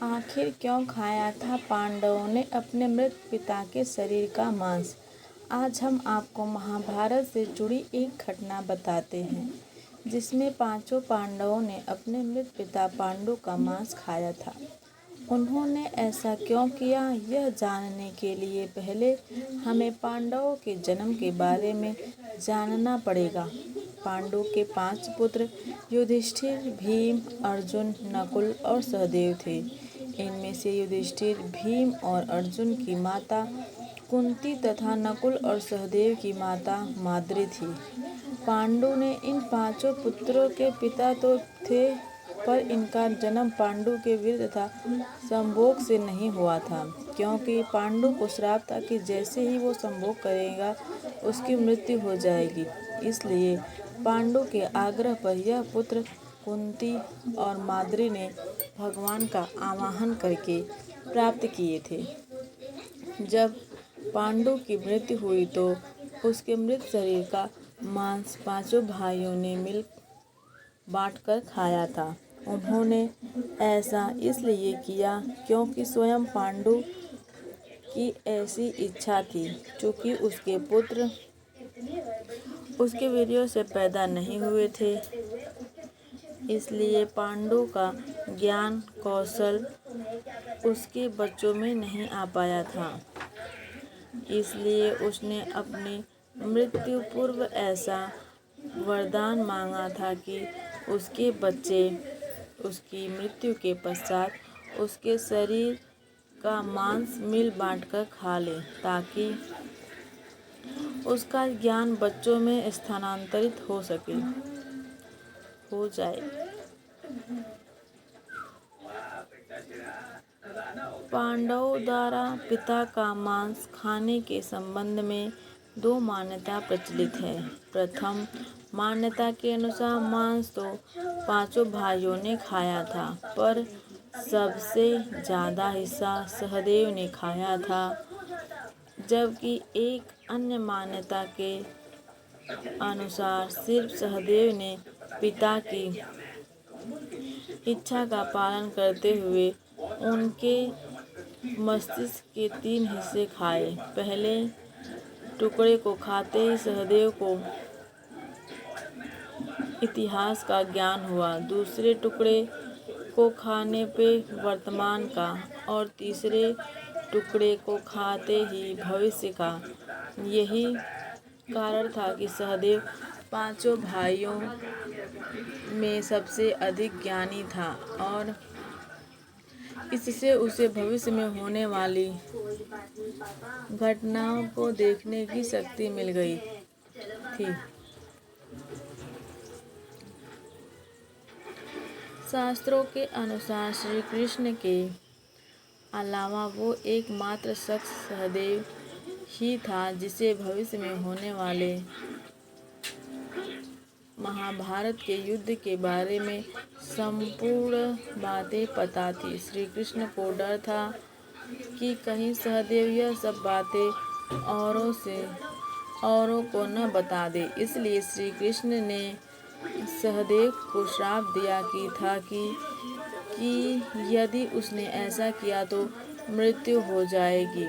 आखिर क्यों खाया था पांडवों ने अपने मृत पिता के शरीर का मांस? आज हम आपको महाभारत से जुड़ी एक घटना बताते हैं जिसमें पांचों पांडवों ने अपने मृत पिता पांडु का मांस खाया था। उन्होंने ऐसा क्यों किया, यह जानने के लिए पहले हमें पांडवों के जन्म के बारे में जानना पड़ेगा। पांडु के 5 पुत्र युधिष्ठिर, भीम, अर्जुन, नकुल और सहदेव थे। इनमें से युधिष्ठिर, भीम और अर्जुन की माता कुंती तथा नकुल और सहदेव की माता माद्री थी। पांडु ने इन पांचों पुत्रों के पिता तो थे, पर इनका जन्म पांडु के वीर तथा संभोग से नहीं हुआ था, क्योंकि पांडु को श्राप था कि जैसे ही वो संभोग करेगा उसकी मृत्यु हो जाएगी। इसलिए पांडु के आग्रह पर यह पुत्र कुंती और माद्री ने भगवान का आवाहन करके प्राप्त किए थे। जब पांडु की मृत्यु हुई तो उसके मृत शरीर का मांस पांचों भाइयों ने मिल बांटकर खाया था। उन्होंने ऐसा इसलिए किया क्योंकि स्वयं पांडु की ऐसी इच्छा थी। चूँकि उसके पुत्र उसके वीर्यों से पैदा नहीं हुए थे, इसलिए पांडु का ज्ञान कौशल उसके बच्चों में नहीं आ पाया था। इसलिए उसने अपनी मृत्यु पूर्व ऐसा वरदान मांगा था कि उसके बच्चे उसकी मृत्यु के पश्चात उसके शरीर का मांस मिल बांटकर खा लें, ताकि उसका ज्ञान बच्चों में स्थानांतरित हो जाए। पांडवों द्वारा पिता का मांस खाने के संबंध में 2 मान्यता प्रचलित है। प्रथम मान्यता के अनुसार मांस तो पांचों भाइयों ने खाया था, पर सबसे ज्यादा हिस्सा सहदेव ने खाया था, जबकि एक अन्य मान्यता के अनुसार सिर्फ सहदेव ने पिता की इच्छा का पालन करते हुए उनके मस्तिष्क के 3 हिस्से खाए। पहले टुकड़े को खाते ही सहदेव को इतिहास का ज्ञान हुआ, दूसरे टुकड़े को खाने पे वर्तमान का और तीसरे टुकड़े को खाते ही भविष्य का। यही कारण था कि सहदेव पांचों भाइयों में सबसे अधिक ज्ञानी था और इससे उसे भविष्य में होने वाली घटनाओं को देखने की शक्ति मिल गई थी। शास्त्रों के अनुसार श्री कृष्ण के अलावा वो एकमात्र शख्स सहदेव ही था जिसे भविष्य में होने वाले महाभारत के युद्ध के बारे में संपूर्ण बातें पता थी। श्री कृष्ण को डर था कि कहीं सहदेव यह सब बातें औरों को न बता दे, इसलिए श्री कृष्ण ने सहदेव को श्राप दिया कि यदि उसने ऐसा किया तो मृत्यु हो जाएगी।